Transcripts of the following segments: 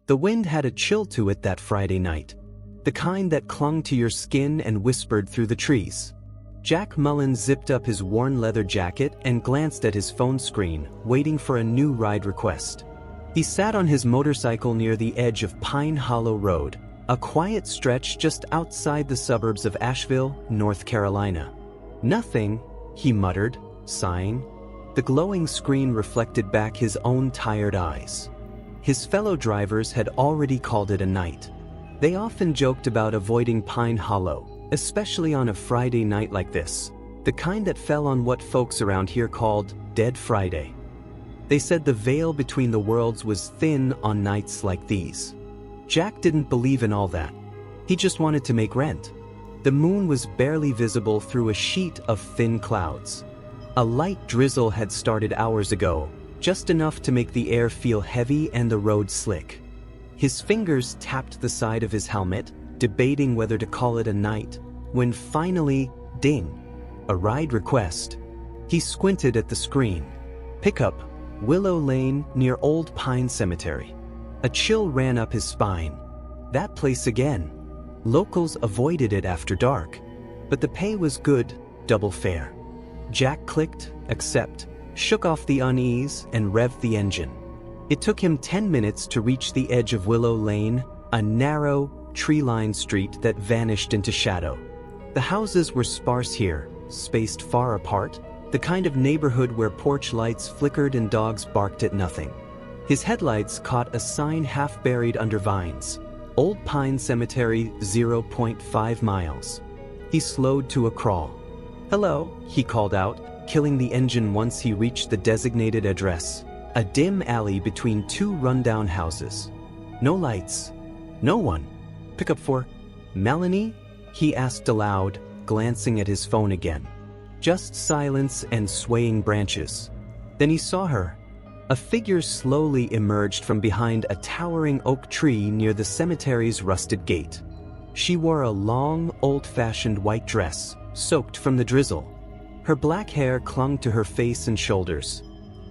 The wind had a chill to it that Friday night, the kind that clung to your skin and whispered through the trees. Jack Mullen zipped up his worn leather jacket and glanced at his phone screen, waiting for a new ride request. He sat on his motorcycle near the edge of Pine Hollow Road, a quiet stretch just outside the suburbs of Asheville, North Carolina. "Nothing," he muttered, sighing. The glowing screen reflected back his own tired eyes. His fellow drivers had already called it a night. They often joked about avoiding Pine Hollow, especially on a Friday night like this, the kind that fell on what folks around here called Dead Friday. They said the veil between the worlds was thin on nights like these. Jack didn't believe in all that. He just wanted to make rent. The moon was barely visible through a sheet of thin clouds. A light drizzle had started hours ago, just enough to make the air feel heavy and the road slick. His fingers tapped the side of his helmet, debating whether to call it a night, when finally, ding, a ride request. He squinted at the screen. Pickup, Willow Lane near Old Pine Cemetery. A chill ran up his spine. That place again. Locals avoided it after dark, but the pay was good, double fare. Jack clicked, accept, shook off the unease, and revved the engine. It took him 10 minutes to reach the edge of Willow Lane, a narrow, tree-lined street that vanished into shadow. The houses were sparse here, spaced far apart, the kind of neighborhood where porch lights flickered and dogs barked at nothing. His headlights caught a sign half buried under vines. Old Pine Cemetery, 0.5 miles. He slowed to a crawl. "Hello," he called out, killing the engine once he reached the designated address. A dim alley between two rundown houses. No lights. No one. "Pickup for Melanie?" he asked aloud, glancing at his phone again. Just silence and swaying branches. Then he saw her. A figure slowly emerged from behind a towering oak tree near the cemetery's rusted gate. She wore a long, old-fashioned white dress, soaked from the drizzle. Her black hair clung to her face and shoulders.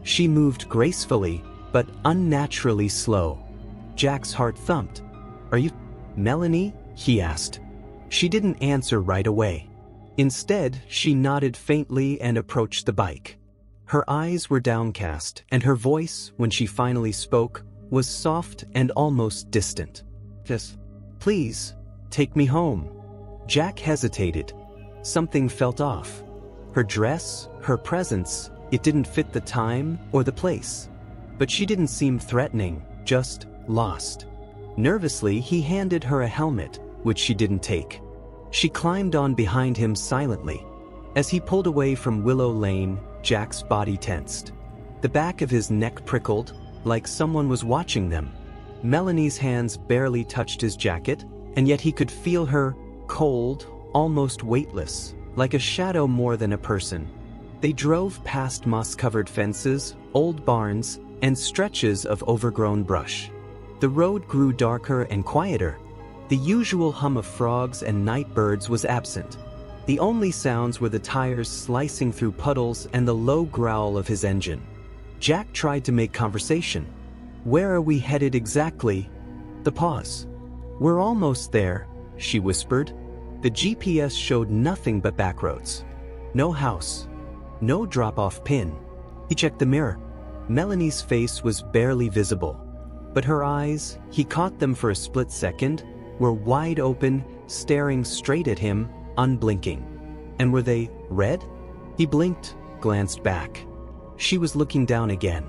She moved gracefully, but unnaturally slow. Jack's heart thumped. "Are you Melanie?" he asked. She didn't answer right away. Instead, she nodded faintly and approached the bike. Her eyes were downcast, and her voice, when she finally spoke, was soft and almost distant. "Just, please, take me home." Jack hesitated. Something felt off. Her dress, her presence, it didn't fit the time or the place. But she didn't seem threatening, just lost. Nervously, he handed her a helmet, which she didn't take. She climbed on behind him silently. As he pulled away from Willow Lane, Jack's body tensed. The back of his neck prickled, like someone was watching them. Melanie's hands barely touched his jacket, and yet he could feel her, cold, almost weightless, like a shadow more than a person. They drove past moss-covered fences, old barns, and stretches of overgrown brush. The road grew darker and quieter. The usual hum of frogs and night birds was absent. The only sounds were the tires slicing through puddles and the low growl of his engine. Jack tried to make conversation. "Where are we headed exactly?" The pause. "We're almost there," she whispered. The GPS showed nothing but backroads. No house. No drop-off pin. He checked the mirror. Melanie's face was barely visible. But her eyes, he caught them for a split second, were wide open, staring straight at him, unblinking. And were they red? He blinked, glanced back. She was looking down again.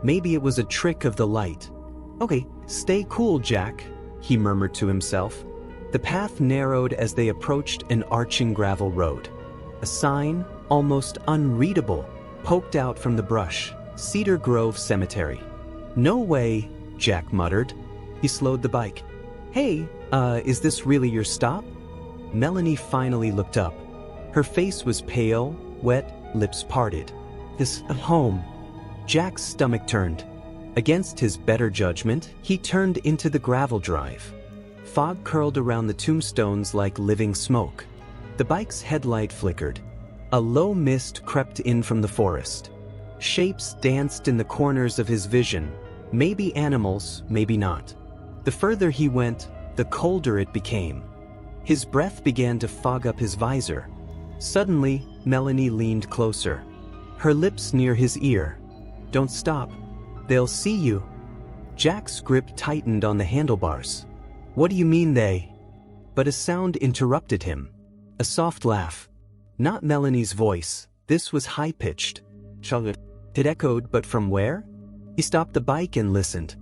Maybe it was a trick of the light. "Okay, stay cool, Jack," he murmured to himself. The path narrowed as they approached an arching gravel road. A sign, almost unreadable, poked out from the brush. Cedar Grove Cemetery. "No way," Jack muttered. He slowed the bike. "Hey, is this really your stop?" Melanie finally looked up. Her face was pale, wet, lips parted. "This home." Jack's stomach turned. Against his better judgment, he turned into the gravel drive. Fog curled around the tombstones like living smoke. The bike's headlight flickered. A low mist crept in from the forest. Shapes danced in the corners of his vision. Maybe animals, maybe not. The further he went, the colder it became. His breath began to fog up his visor. Suddenly, Melanie leaned closer, her lips near his ear. "Don't stop. They'll see you." Jack's grip tightened on the handlebars. "What do you mean they?" But a sound interrupted him. A soft laugh. Not Melanie's voice, this was high-pitched. It echoed, but from where? He stopped the bike and listened.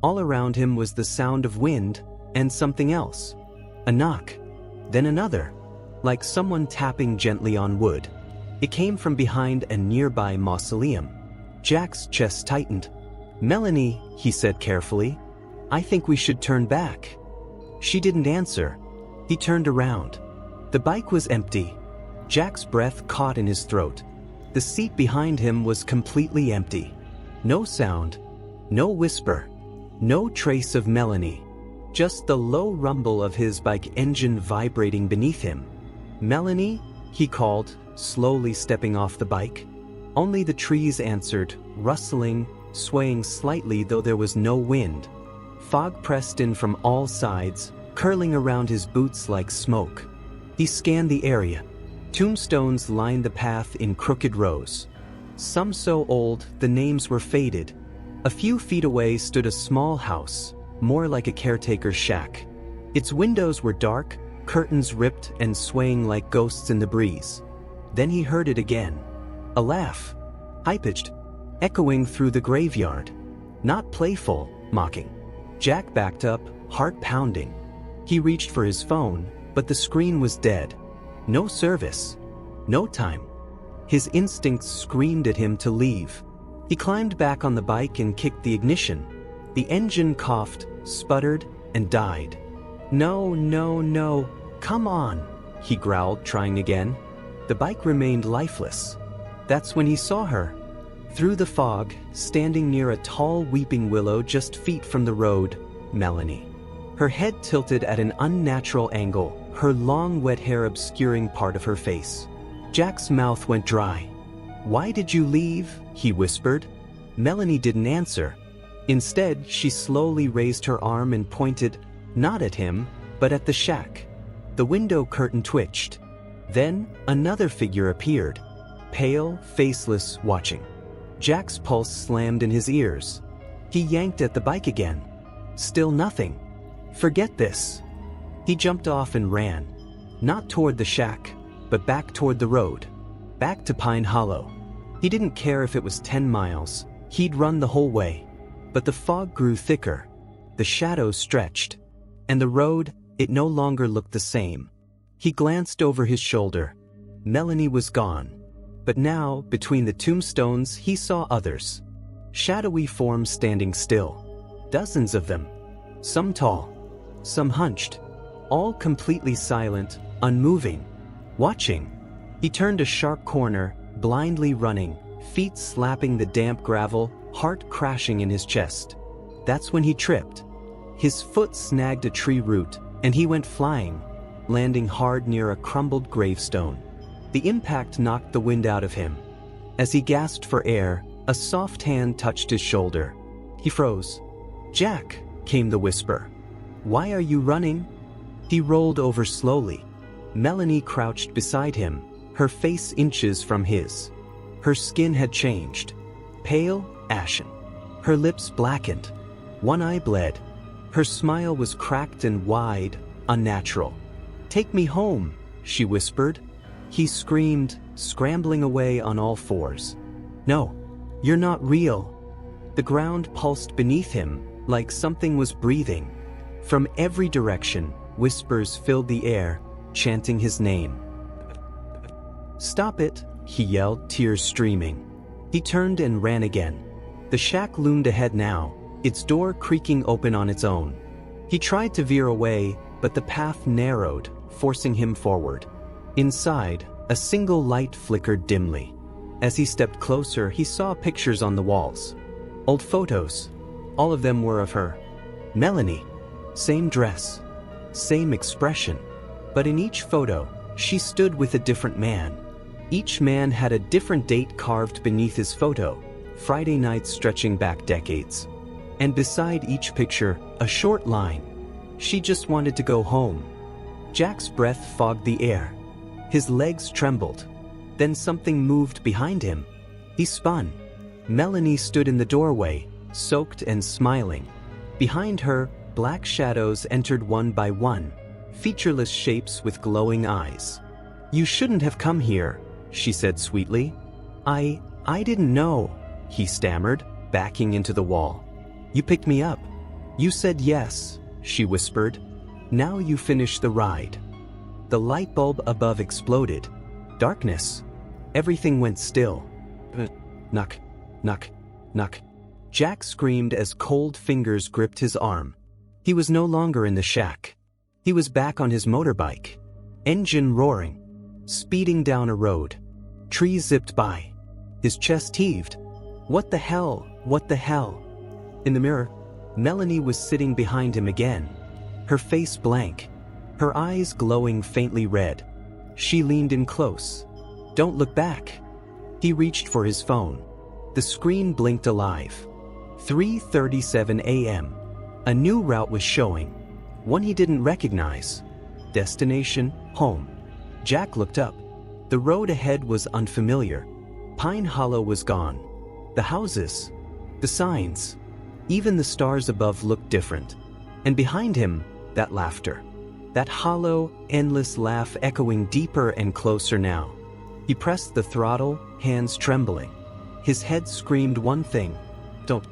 All around him was the sound of wind, and something else. A knock. Then another. Like someone tapping gently on wood. It came from behind a nearby mausoleum. Jack's chest tightened. "Melanie," he said carefully, "I think we should turn back." She didn't answer. He turned around. The bike was empty. Jack's breath caught in his throat. The seat behind him was completely empty. No sound. No whisper. No trace of Melanie. Just the low rumble of his bike engine vibrating beneath him. "Melanie?" he called, slowly stepping off the bike. Only the trees answered, rustling, swaying slightly though there was no wind. Fog pressed in from all sides, curling around his boots like smoke. He scanned the area. Tombstones lined the path in crooked rows. Some so old the names were faded. A few feet away stood a small house, more like a caretaker's shack. Its windows were dark, curtains ripped and swaying like ghosts in the breeze. Then he heard it again. A laugh. High-pitched, echoing through the graveyard. Not playful, mocking. Jack backed up, heart pounding. He reached for his phone, but the screen was dead. No service. No time. His instincts screamed at him to leave. He climbed back on the bike and kicked the ignition. The engine coughed, sputtered, and died. "No, no, no, come on," he growled, trying again. The bike remained lifeless. That's when he saw her. Through the fog, standing near a tall weeping willow just feet from the road, Melanie. Her head tilted at an unnatural angle, her long wet hair obscuring part of her face. Jack's mouth went dry. "Why did you leave?" he whispered. Melanie didn't answer. Instead, she slowly raised her arm and pointed, not at him, but at the shack. The window curtain twitched. Then, another figure appeared. Pale, faceless, watching. Jack's pulse slammed in his ears. He yanked at the bike again. Still nothing. "Forget this." He jumped off and ran. Not toward the shack, but back toward the road. Back to Pine Hollow. He didn't care if it was 10 miles. He'd run the whole way. But the fog grew thicker. The shadows stretched. And the road, it no longer looked the same. He glanced over his shoulder. Melanie was gone. But now, between the tombstones, he saw others. Shadowy forms standing still. Dozens of them. Some tall. Some hunched. All completely silent, unmoving. Watching. He turned a sharp corner, blindly running, feet slapping the damp gravel, heart crashing in his chest. That's when he tripped. His foot snagged a tree root, and he went flying, landing hard near a crumbled gravestone. The impact knocked the wind out of him. As he gasped for air, a soft hand touched his shoulder. He froze. "Jack," came the whisper. "Why are you running?" He rolled over slowly. Melanie crouched beside him, her face inches from his. Her skin had changed. Pale, ashen. Her lips blackened. One eye bled. Her smile was cracked and wide, unnatural. "Take me home," she whispered. He screamed, scrambling away on all fours. "No, you're not real." The ground pulsed beneath him, like something was breathing. From every direction, whispers filled the air, chanting his name. "Stop it," he yelled, tears streaming. He turned and ran again. The shack loomed ahead now, its door creaking open on its own. He tried to veer away, but the path narrowed, forcing him forward. Inside, a single light flickered dimly. As he stepped closer, he saw pictures on the walls. Old photos. All of them were of her. Melanie. Same dress. Same expression. But in each photo, she stood with a different man. Each man had a different date carved beneath his photo, Friday nights stretching back decades. And beside each picture, a short line. She just wanted to go home. Jack's breath fogged the air. His legs trembled. Then something moved behind him. He spun. Melanie stood in the doorway, soaked and smiling. Behind her, black shadows entered one by one, featureless shapes with glowing eyes. "You shouldn't have come here," she said sweetly. I didn't know," he stammered, backing into the wall. "You picked me up." "You said yes," she whispered. "Now you finish the ride." The light bulb above exploded. Darkness. Everything went still. Knock, knock, knock. Jack screamed as cold fingers gripped his arm. He was no longer in the shack. He was back on his motorbike. Engine roaring. Speeding down a road. Trees zipped by. His chest heaved. What the hell? What the hell? In the mirror, Melanie was sitting behind him again. Her face blank. Her eyes glowing faintly red. She leaned in close. "Don't look back." He reached for his phone. The screen blinked alive. 3:37 a.m. A new route was showing. One he didn't recognize. Destination, home. Jack looked up. The road ahead was unfamiliar. Pine Hollow was gone. The houses. The signs. Even the stars above looked different. And behind him, that laughter. That hollow, endless laugh echoing deeper and closer now. He pressed the throttle, hands trembling. His head screamed one thing. "Don't."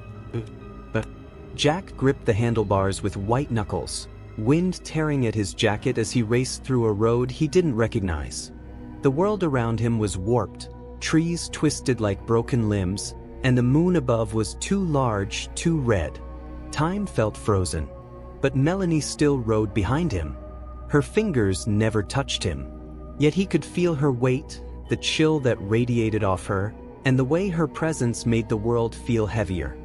But Jack gripped the handlebars with white knuckles, wind tearing at his jacket as he raced through a road he didn't recognize. The world around him was warped, trees twisted like broken limbs, and the moon above was too large, too red. Time felt frozen. But Melanie still rode behind him. Her fingers never touched him. Yet he could feel her weight, the chill that radiated off her, and the way her presence made the world feel heavier.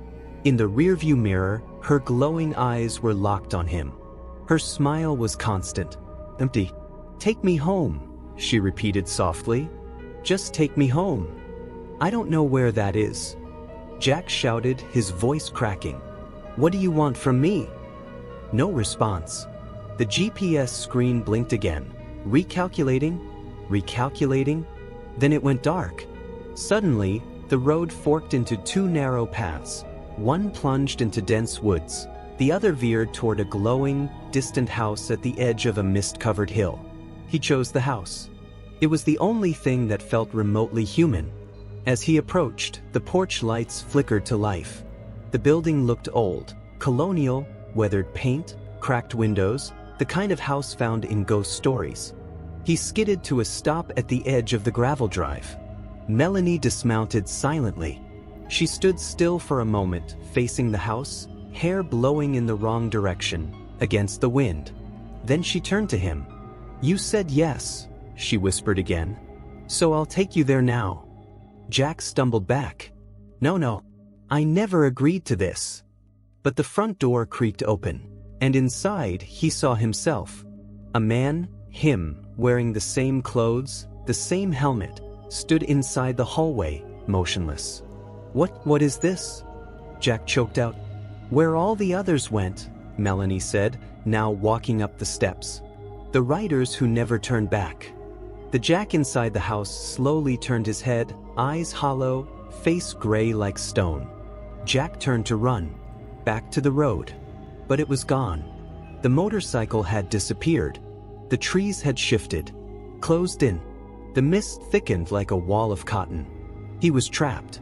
In the rearview mirror, her glowing eyes were locked on him. Her smile was constant. "Empty. Take me home," she repeated softly. "Just take me home." "I don't know where that is," Jack shouted, his voice cracking. "What do you want from me?" No response. The GPS screen blinked again. Recalculating, recalculating. Then it went dark. Suddenly, the road forked into two narrow paths. One plunged into dense woods. The other veered toward a glowing, distant house at the edge of a mist-covered hill. He chose the house. It was the only thing that felt remotely human. As he approached, the porch lights flickered to life. The building looked old, colonial, weathered paint, cracked windows, the kind of house found in ghost stories. He skidded to a stop at the edge of the gravel drive. Melanie dismounted silently. She stood still for a moment, facing the house, hair blowing in the wrong direction, against the wind. Then she turned to him. "You said yes," she whispered again. "So I'll take you there now." Jack stumbled back. No, I never agreed to this." But the front door creaked open, and inside he saw himself. A man, him, wearing the same clothes, the same helmet, stood inside the hallway, motionless. What is this?" Jack choked out. "Where all the others went," Melanie said, now walking up the steps. "The riders who never turned back." The Jack inside the house slowly turned his head, eyes hollow, face gray like stone. Jack turned to run, back to the road. But it was gone. The motorcycle had disappeared. The trees had shifted, closed in. The mist thickened like a wall of cotton. He was trapped.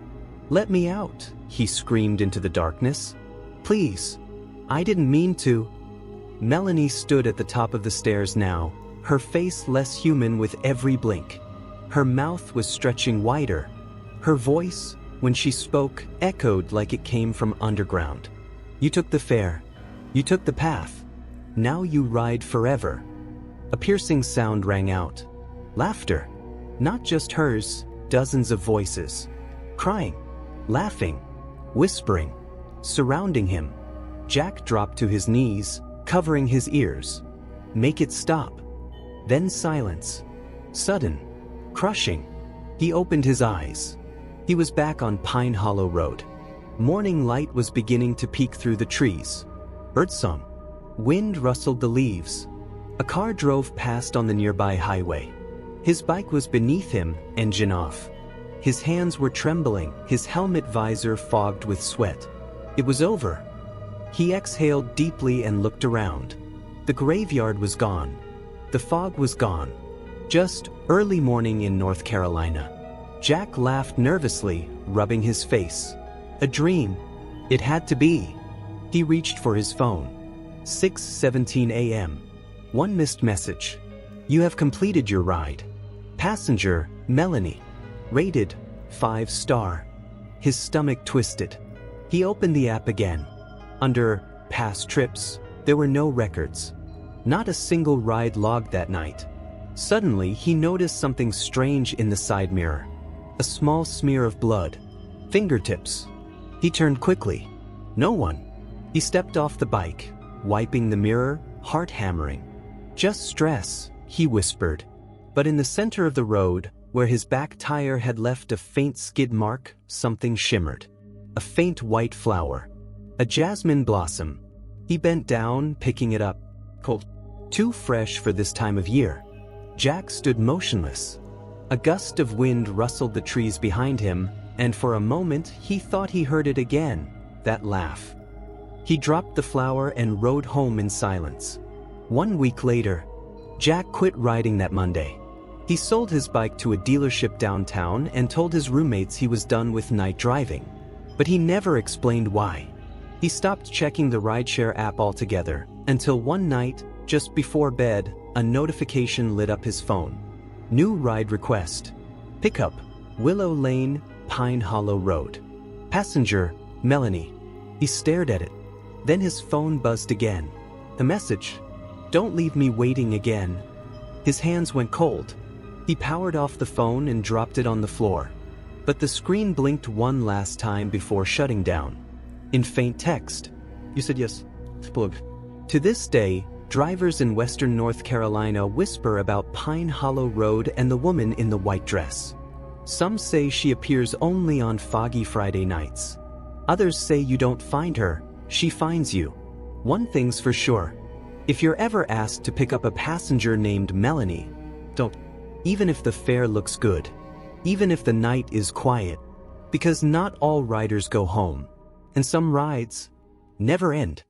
"Let me out," he screamed into the darkness. "Please. I didn't mean to." Melanie stood at the top of the stairs now, her face less human with every blink. Her mouth was stretching wider. Her voice, when she spoke, echoed like it came from underground. "You took the fare. You took the path. Now you ride forever." A piercing sound rang out. Laughter. Not just hers, dozens of voices. Crying, laughing, whispering, surrounding him. Jack dropped to his knees, covering his ears. "Make it stop." Then silence. Sudden. Crushing. He opened his eyes. He was back on Pine Hollow Road. Morning light was beginning to peek through the trees. Birdsong. Wind rustled the leaves. A car drove past on the nearby highway. His bike was beneath him, engine off. His hands were trembling, his helmet visor fogged with sweat. It was over. He exhaled deeply and looked around. The graveyard was gone. The fog was gone. Just early morning in North Carolina. Jack laughed nervously, rubbing his face. A dream. It had to be. He reached for his phone. 6:17 a.m. One missed message. You have completed your ride. Passenger, Melanie. Rated 5-star. His stomach twisted. He opened the app again. Under past trips, there were no records. Not a single ride logged that night. Suddenly, he noticed something strange in the side mirror. A small smear of blood. Fingertips. He turned quickly. No one. He stepped off the bike, wiping the mirror, heart hammering. Just stress, he whispered. But in the center of the road, where his back tire had left a faint skid mark, something shimmered. A faint white flower. A jasmine blossom. He bent down, picking it up. Cold. Too fresh for this time of year. Jack stood motionless. A gust of wind rustled the trees behind him, and for a moment he thought he heard it again, that laugh. He dropped the flower and rode home in silence. 1 week later, Jack quit riding that Monday. He sold his bike to a dealership downtown and told his roommates he was done with night driving. But he never explained why. He stopped checking the rideshare app altogether, until one night, just before bed, a notification lit up his phone. New ride request. Pickup, Willow Lane, Pine Hollow Road. Passenger, Melanie. He stared at it. Then his phone buzzed again. The message, don't leave me waiting again. His hands went cold. He powered off the phone and dropped it on the floor. But the screen blinked one last time before shutting down. In faint text. You said yes. Plug. To this day, drivers in western North Carolina whisper about Pine Hollow Road and the woman in the white dress. Some say she appears only on foggy Friday nights. Others say you don't find her, she finds you. One thing's for sure. If you're ever asked to pick up a passenger named Melanie, don't. Even if the fare looks good. Even if the night is quiet. Because not all riders go home. And some rides never end.